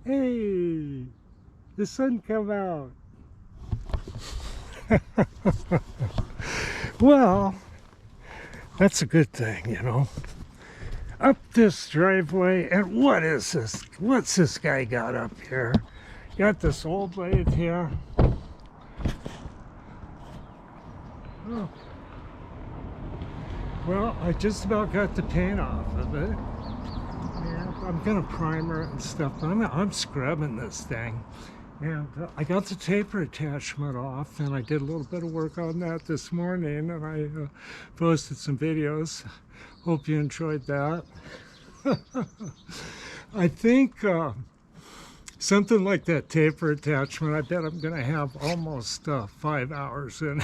Hey, the sun come out. Well, that's a good thing, you know. Up this driveway, and what is this? What's this guy got up here? Got this old lathe here. Oh. Well, I just about got the paint off of it. Yeah, I'm gonna primer it and stuff, but I'm scrubbing this thing. And I got the taper attachment off, and I did a little bit of work on that this morning, and I posted some videos. Hope you enjoyed that. I think something like that taper attachment, I bet I'm gonna have almost 5 hours in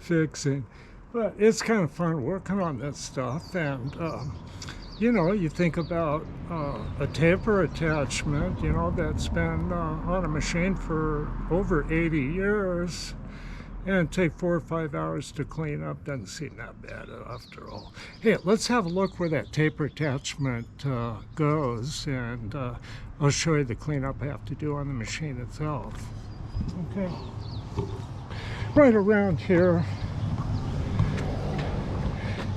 fixing. But it's kind of fun working on this stuff, and you know, you think about a taper attachment, you know, that's been on a machine for over 80 years, and take 4 or 5 hours to clean up doesn't seem that bad after all. Hey, let's have a look where that taper attachment goes, and I'll show you the cleanup I have to do on the machine itself. Okay, right around here.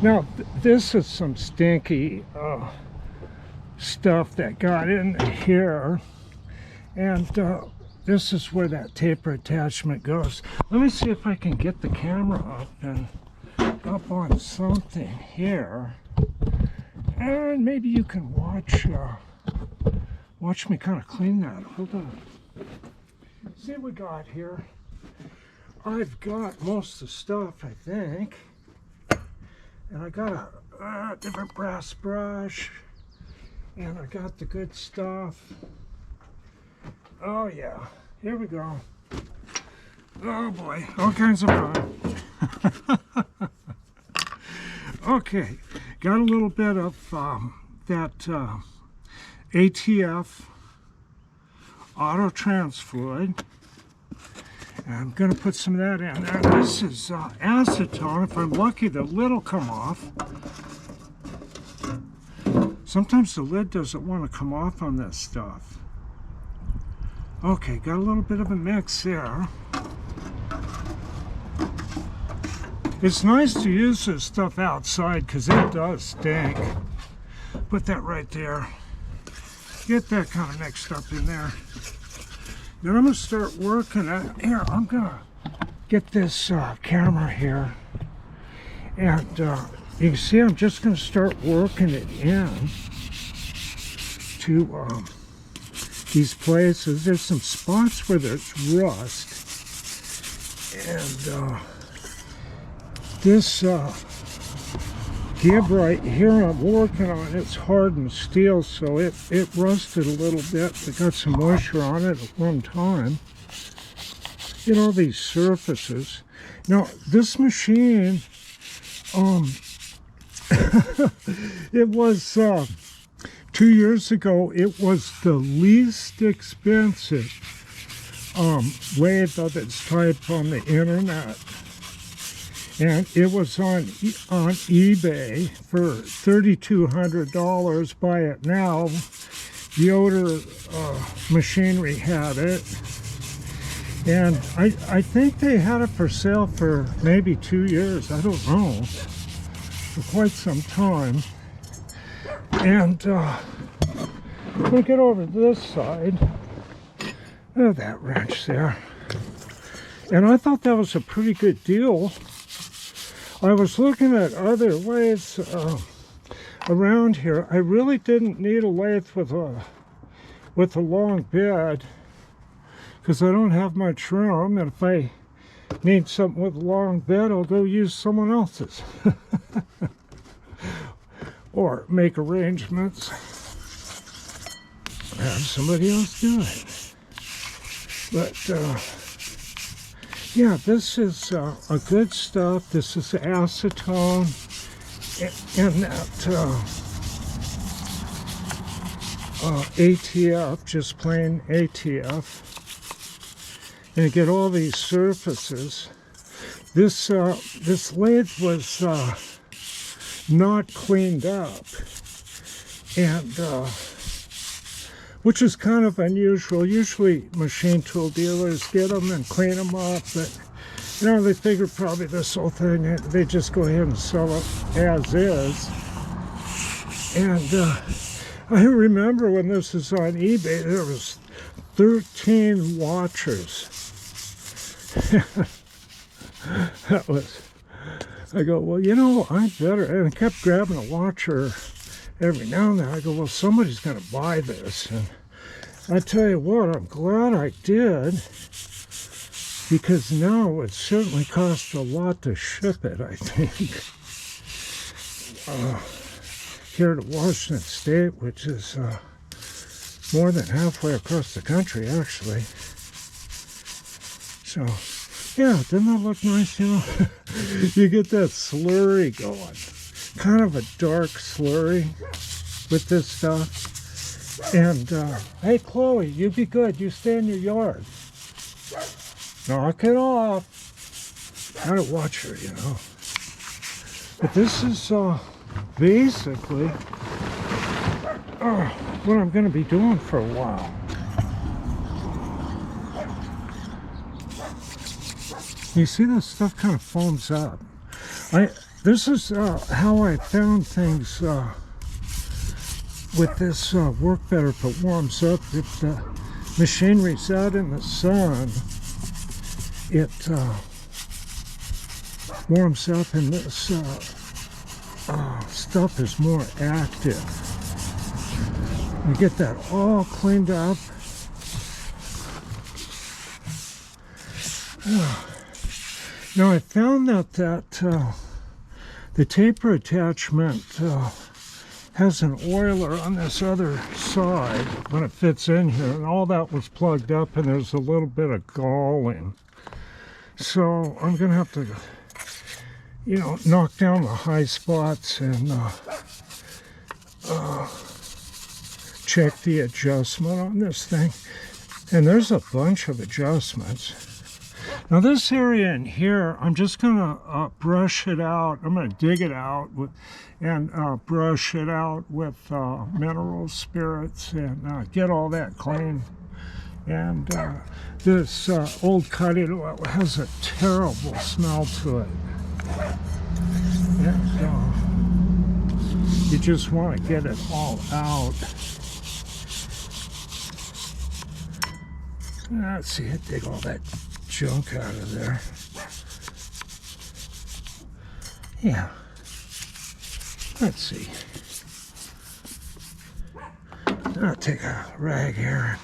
Now, this is some stinky stuff that got in here, and this is where that taper attachment goes. Let me see if I can get the camera up and up on something here, and maybe you can watch me kind of clean that. Hold on. See what we got here. I've got most of the stuff, I think. And I got a different brass brush, and I got the good stuff. Oh yeah, here we go. Oh boy, all kinds of fun. Okay, got a little bit of that ATF auto trans fluid. I'm going to put some of that in there. This is acetone. If I'm lucky, the lid will come off. Sometimes the lid doesn't want to come off on this stuff. Okay, got a little bit of a mix there. It's nice to use this stuff outside because it does stink. Put that right there. Get that kind of mixed up in there. Then I'm going to start working at, here, I'm going to get this camera here, and you can see I'm just going to start working it in to these places. There's some spots where there's rust, and this gib right here I'm working on, it's hardened steel, so it rusted a little bit. It got some moisture on it at one time. You know, these surfaces. Now, this machine, it was, 2 years ago, it was the least expensive lathe of its type on the internet. And it was on eBay for $3,200. Buy it now. Yoder Machinery had it. And I think they had it for sale for maybe 2 years. I don't know. For quite some time. And we'll get over to this side. Oh, that wrench there. And I thought that was a pretty good deal. I was looking at other lathes around here. I really didn't need a lathe with a long bed because I don't have much room, and if I need something with a long bed, I'll go use someone else's or make arrangements, have somebody else do it. But yeah, this is a good stuff. This is acetone and that ATF, just plain ATF. And you get all these surfaces. This lathe was not cleaned up, and which is kind of unusual. Usually machine tool dealers get them and clean them up, but you know, they figure probably this whole thing, they just go ahead and sell it as is. And I remember when this was on eBay, there was 13 watchers. That was, I go, well, you know, I better, and I kept grabbing a watcher every now and then. I go, well, somebody's going to buy this. And I tell you what, I'm glad I did, because now it would certainly cost a lot to ship it, I think. Here to Washington State, which is more than halfway across the country, actually. So, yeah, doesn't that look nice, you know? You get that slurry going. Kind of a dark slurry with this stuff. And, hey, Chloe, you be good. You stay in your yard. Knock it off. Gotta watch her, you know. But this is basically what I'm going to be doing for a while. You see, this stuff kind of foams up. This is how I found things with this work better if it warms up. If the machinery's out in the sun, it warms up, and this stuff is more active. We get that all cleaned up. Now I found that the taper attachment has an oiler on this other side when it fits in here, and all that was plugged up, and there's a little bit of galling. So I'm gonna have to, you know, knock down the high spots and check the adjustment on this thing. And there's a bunch of adjustments. Now this area in here, I'm just gonna brush it out. I'm gonna dig it out and brush it out with mineral spirits and get all that clean. And this old cutting oil has a terrible smell to it. And you just want to get it all out. Let's see, I dig all that junk out of there. Yeah. Let's see. I'll take a rag here and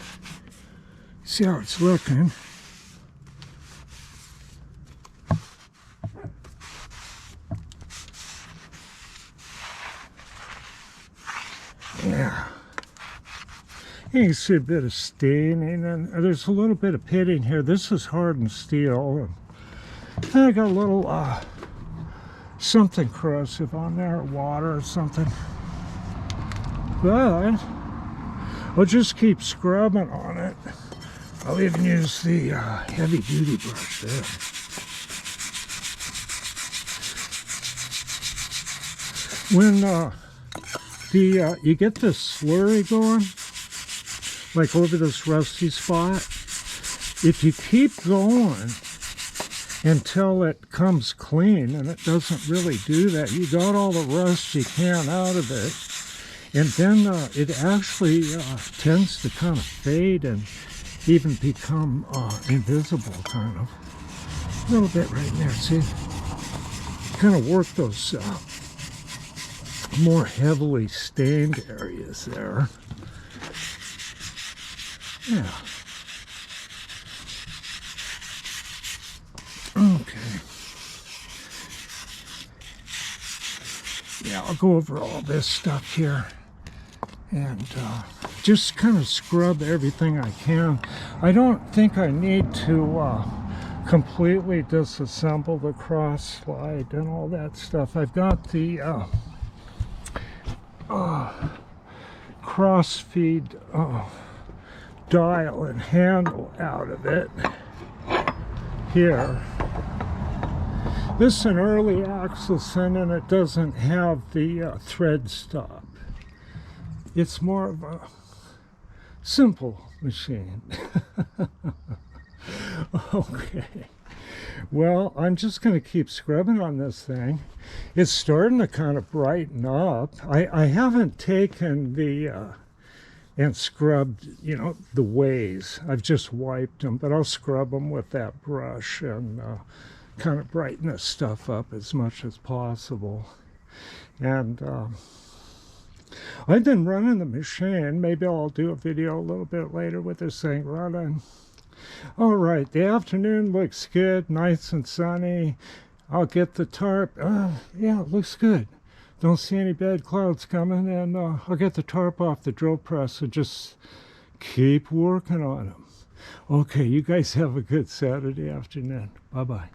see how it's looking. Yeah. You can see a bit of staining, and there's a little bit of pitting here. This is hardened steel. And I got a little something corrosive on there, water or something. But I'll just keep scrubbing on it. I'll even use the heavy duty brush there. When you get this slurry going, like over this rusty spot, if you keep going until it comes clean, and it doesn't really do that, you got all the rust you can out of it, and then it actually tends to kind of fade and even become invisible, kind of. A little bit right there, see? Kind of work those more heavily stained areas there. Yeah. Okay. Yeah, I'll go over all this stuff here and just kind of scrub everything I can. I don't think I need to completely disassemble the cross slide and all that stuff. I've got the cross feed dial and handle out of it here. This is an early Axelson, and it doesn't have the thread stop. It's more of a simple machine. Okay. Well, I'm just going to keep scrubbing on this thing. It's starting to kind of brighten up. I haven't taken the and scrubbed, you know, the ways. I've just wiped them, but I'll scrub them with that brush and kind of brighten this stuff up as much as possible. And I've been running the machine. Maybe I'll do a video a little bit later with this thing running. All right, the afternoon looks good, nice and sunny. I'll get the tarp. Yeah, it looks good. Don't see any bad clouds coming, and I'll get the tarp off the drill press and just keep working on them. Okay, you guys have a good Saturday afternoon. Bye-bye.